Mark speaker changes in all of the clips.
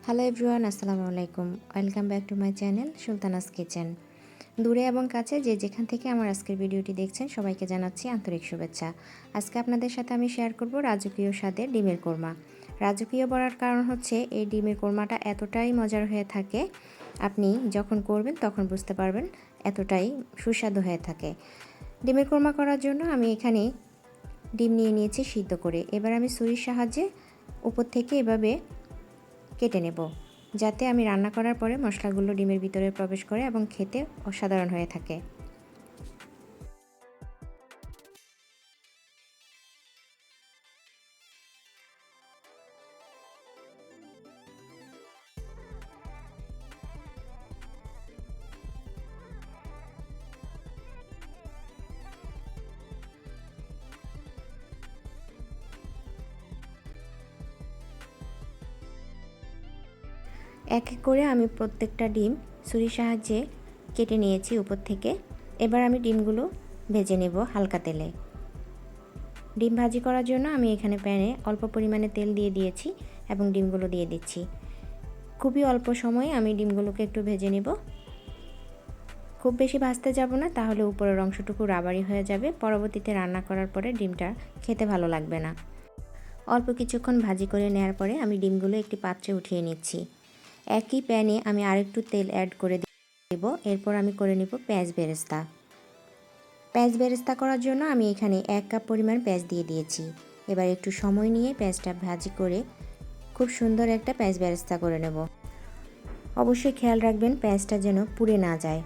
Speaker 1: Hello everyone, আসসালামু আলাইকুম। Welcome back to my channel Sultana's kitchen. দূরে এবং কাছে যে যেখান থেকে আমার আজকের ভিডিওটি দেখছেন সবাইকে জানাচ্ছি আন্তরিক শুভেচ্ছা। আজকে আপনাদের সাথে আমি শেয়ার করব রাজকীয় স্বাদের ডিমের কোরমা। রাজকীয় বলার কারণ হচ্ছে এই ডিমের কোরমাটা এতটাই মজার হয়ে থাকে, আপনি যখন করবেন তখন বুঝতে পারবেন এতটাই সুস্বাদু হয়ে থাকে। ডিমের কোরমা করার জন্য আমি এখানে ডিম নিয়ে নিয়েছি সিদ্ধ করে। এবার আমি ছুরির সাহায্যে উপর থেকে এভাবে কেটে নেব, যাতে আমি রান্না করার পরে মশলাগুলো ডিমের ভিতরে প্রবেশ করে এবং খেতে অসাধারণ হয়ে থাকে। এক এক করে আমি প্রত্যেকটা ডিম ছুরির সাহায্যে কেটে নিয়েছি উপর থেকে। এবার আমি ডিমগুলো ভেজে নেব হালকা তেলে। ডিম ভাজি করার জন্য আমি এখানে প্যানে অল্প পরিমাণে তেল দিয়ে দিয়েছি এবং ডিমগুলো দিয়ে দিচ্ছি। খুবই অল্প সময়ে আমি ডিমগুলোকে একটু ভেজে নেব। খুব বেশি ভাজতে যাব না, তাহলে উপরের অংশটুকু রাবারি হয়ে যাবে। পরবর্তীতে রান্না করার পরে ডিমটা খেতে ভালো লাগবে না। অল্প কিছুক্ষণ ভাজি করে নেওয়ার পরে আমি ডিমগুলো একটি পাত্রে উঠিয়ে নিচ্ছি। একই প্যানে আমি আরেকটু তেল অ্যাড করে দেব। এরপর আমি করে নিব পেঁয়াজ বেরেস্তা। পেঁয়াজ বেরেস্তা করার জন্য আমি এখানে 1 কাপ পরিমাণ পেঁয়াজ দিয়ে দিয়েছি। এবার একটু সময় নিয়ে পেঁয়াজটা ভাজি করে খুব সুন্দর একটা পেঁয়াজ বেরেস্তা করে নেব। অবশ্যই খেয়াল রাখবেন পেঁয়াজটা যেন পুড়ে না যায়।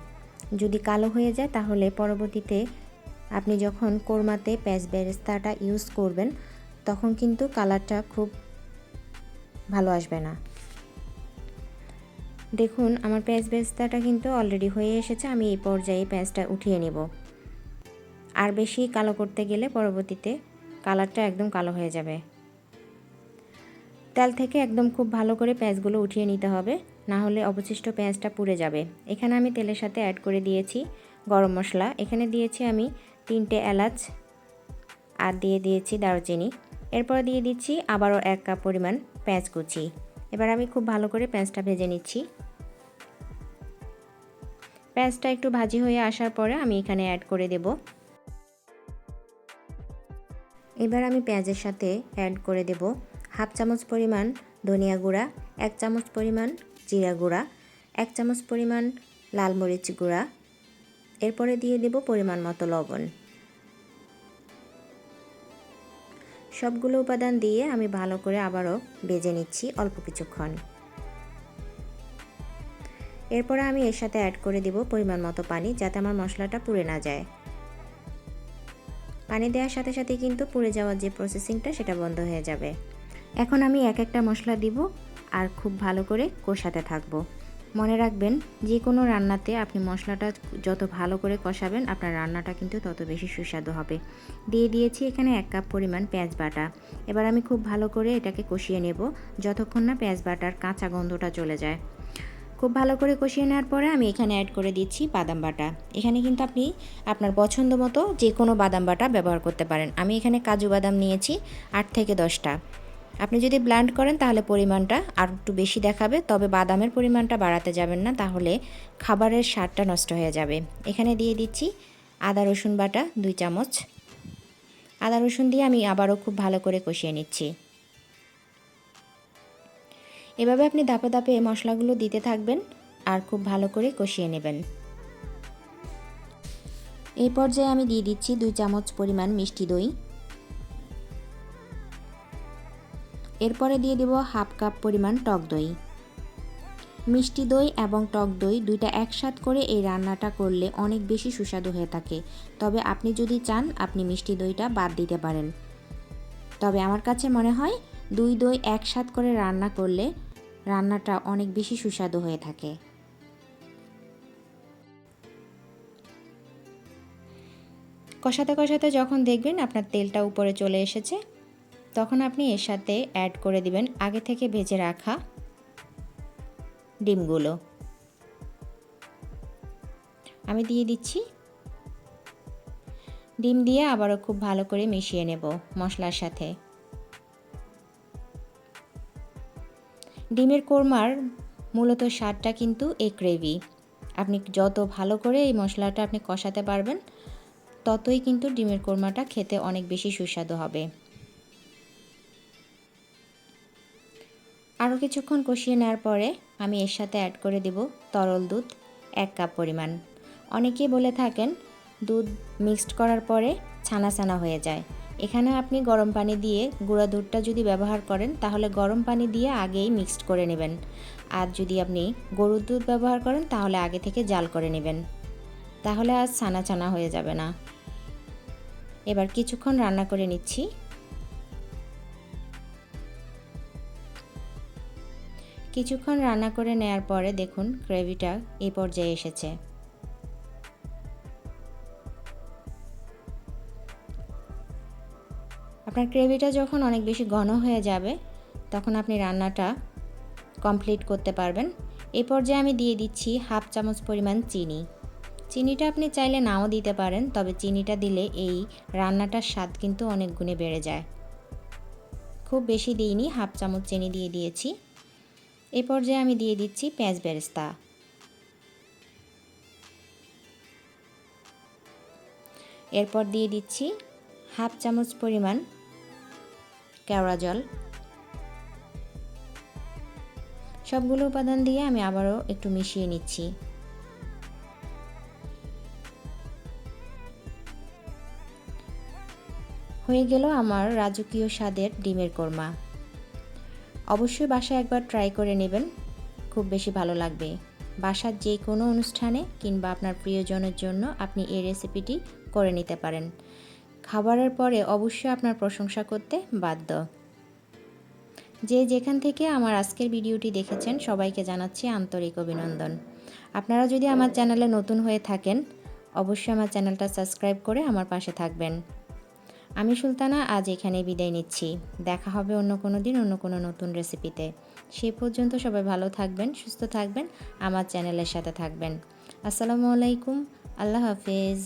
Speaker 1: যদি কালো হয়ে যায় তাহলে পরবর্তীতে আপনি যখন কোরমাতে পেঁয়াজ বেরেস্তাটা ইউজ করবেন তখন কিন্তু কালারটা খুব ভালো আসবে না। দেখুন আমার পেঁয়াজ বেরেস্তাটা কিন্তু অলরেডি হয়ে এসেছে। আমি এই পর্যায়ে পেঁয়াজটা উঠিয়ে নেব। আর বেশি কালো করতে গেলে পরবর্তীতে কালারটা একদম কালো হয়ে যাবে। তেল থেকে একদম খুব ভালো করে পেঁয়াজগুলো উঠিয়ে নিতে হবে, না হলে অবশিষ্ট পেঁয়াজটা পুড়ে যাবে। এখানে আমি তেলের সাথে অ্যাড করে দিয়েছি গরম মশলা। এখানে দিয়েছি আমি 3টে এলাচ আর দিয়ে দিয়েছি দারুচিনি। এরপর দিয়ে দিচ্ছি আবারও 1 কাপ পরিমাণ পেঁয়াজ কুচি। এবার আমি খুব ভালো করে পেঁয়াজটা ভেজে নিচ্ছি। পেঁয়াজটা একটু ভাজি হয়ে আসার পরে আমি এখানে অ্যাড করে দেব। এবার আমি পেঁয়াজের সাথে অ্যাড করে দেব 1/2 চামচ পরিমাণ ধনিয়া গুঁড়া, 1 চামচ পরিমাণ জিরা গুঁড়া, 1 চামচ পরিমাণ লাল মরিচ গুঁড়া। এরপরে দিয়ে দেব পরিমাণ মতো লবণ। সবগুলো উপাদান দিয়ে আমি ভালো করে আবারও ভেজে নিচ্ছি অল্প কিছুক্ষণ। এরপরে আমি এর সাথে অ্যাড করে দেব পরিমাণ মতো পানি, যাতে আমার মশলাটা পুড়ে না যায়। পানি দেওয়ার সাথে সাথে কিন্তু পুড়ে যাওয়ার যে প্রসেসিংটা সেটা বন্ধ হয়ে যাবে। এখন আমি এক একটা মশলা দিব আর খুব ভালো করে কষাতে থাকবো। মনে রাখবেন যে কোনো রান্নাতে আপনি মশলাটা যত ভালো করে কষাবেন আপনার রান্নাটা কিন্তু তত বেশি সুস্বাদু হবে। দিয়ে দিয়েছি এখানে 1 কাপ পরিমাণ পেঁয়াজ বাটা। এবার আমি খুব ভালো করে এটাকে কষিয়ে নেব যতক্ষণ না পেঁয়াজ বাটার কাঁচা গন্ধটা চলে যায়। খুব ভালো করে কষিয়ে নেওয়ার পরে আমি এখানে অ্যাড করে দিচ্ছি বাদাম বাটা। এখানে কিন্তু আপনি আপনার পছন্দ মতো যে কোনো বাদাম বাটা ব্যবহার করতে পারেন। আমি এখানে কাজু বাদাম নিয়েছি 8 থেকে 10টা। আপনি যদি ব্লেন্ড করেন তাহলে পরিমাণটা আর একটু বেশি দেখাবে, তবে বাদামের পরিমাণটা বাড়াতে যাবেন না, তাহলে খাবারের স্বাদটা নষ্ট হয়ে যাবে। এখানে দিয়ে দিচ্ছি আদা রসুন বাটা 2 চামচ। আদা রসুন দিয়ে আমি আবারও খুব ভালো করে কষিয়ে নিচ্ছি। এভাবে আপনি ধাপে ধাপে মশলাগুলো দিতে থাকবেন আর খুব ভালো করে কষিয়ে নেবেন। এই পর্যায়ে আমি দিয়ে দিচ্ছি 2 চামচ পরিমাণ মিষ্টি দই। এরপরে দিয়ে দেব 1/2 কাপ পরিমাণ টক দই। মিষ্টি দই এবং টক দই দুইটা একসাথে করে এই রান্নাটা করলে অনেক বেশি সুস্বাদু হয়ে থাকে। তবে আপনি যদি চান আপনি মিষ্টি দইটা বাদ দিতে পারেন। তবে আমার কাছে মনে হয় দুই দই একসাথে করে রান্না করলে রান্নাটা অনেক বেশি সুস্বাদু হয়ে থাকে। কষাতে কষাতে যখন দেখবেন আপনার তেলটা উপরে চলে এসেছে, তখন আপনি এর সাথে অ্যাড করে দিবেন আগে থেকে ভেজে রাখা ডিমগুলো। আমি দিয়ে দিচ্ছি। ডিম দিয়ে আবারও খুব ভালো করে মিশিয়ে নেব মশলার সাথে। ডিমের কোরমার মূলত স্বাদটা কিন্তু এই গ্রেভি। আপনি যত ভালো করে এই মশলাটা আপনি কষাতে পারবেন, ততই কিন্তু ডিমের কোরমাটা খেতে অনেক বেশি সুস্বাদু হবে। আরও কিছুক্ষণ কষিয়ে নেওয়ার পরে আমি এর সাথে অ্যাড করে দেব তরল দুধ 1 কাপ পরিমাণ। অনেকেই বলে থাকেন দুধ মিক্সড করার পরে ছানা ছানা হয়ে যায়। এখানে আপনি গরম পানি দিয়ে গুঁড়া দুধটা যদি ব্যবহার করেন তাহলে গরম পানি দিয়ে আগেই মিক্সড করে নেবেন। আর যদি আপনি গরুর দুধ ব্যবহার করেন তাহলে আগে থেকে জাল করে নেবেন, তাহলে আর ছানা ছানা হয়ে যাবে না। এবার কিছুক্ষণ রান্না করে নিচ্ছি। কিছুক্ষণ রান্না করে নেওয়ার পরে দেখুন গ্রেভিটা এই পর্যায়ে এসেছে। আপনার গ্রেভিটা যখন অনেক বেশি ঘন হয়ে যাবে তখন আপনি রান্নাটা কমপ্লিট করতে পারবেন। এই পর্যায়ে আমি দিয়ে দিচ্ছি 1/2 চামচ পরিমাণ চিনি। চিনিটা আপনি চাইলে নাও দিতে পারেন, তবে চিনিটা দিলে এই রান্নাটার স্বাদ কিন্তু অনেক গুণে বেড়ে যায়। খুব বেশি দিইনি, 1/2 চামচ চিনি দিয়ে দিয়েছি। এই পর্যায়ে আমি দিয়ে দিচ্ছি পেঁয়াজ বেরেস্তা। এরপর দিয়ে দিচ্ছি 1/2 চামচ পরিমাণ কেওড়া জল। সবগুলো উপাদান দিয়ে আমি আবারও একটু মিশিয়ে নিচ্ছি। হয়ে গেল আমার রাজকীয় স্বাদের ডিমের কোরমা। অবশ্যই বাসায় একবার ট্রাই করে নেবেন, খুব বেশি ভালো লাগবে। বাসার যে কোনো অনুষ্ঠানে কিংবা আপনার প্রিয়জনের জন্য আপনি এই রেসিপিটি করে নিতে পারেন। খাবারের পরে অবশ্যই আপনার প্রশংসা করতে বাধ্য। যে যেখান থেকে আমার আজকের ভিডিওটি দেখেছেন সবাইকে জানাচ্ছি আন্তরিক অভিনন্দন। আপনারা যদি আমার চ্যানেলে নতুন হয়ে থাকেন অবশ্যই আমার চ্যানেলটা সাবস্ক্রাইব করে আমার পাশে থাকবেন। আমি সুলতানা আজ এখানে বিদায় নিচ্ছি। দেখা হবে অন্য কোনো দিন অন্য কোনো নতুন রেসিপিতে। সেই পর্যন্ত সবাই ভালো থাকবেন, সুস্থ থাকবেন, আমার চ্যানেলের সাথে থাকবেন। আসসালামু আলাইকুম, আল্লাহ হাফেজ।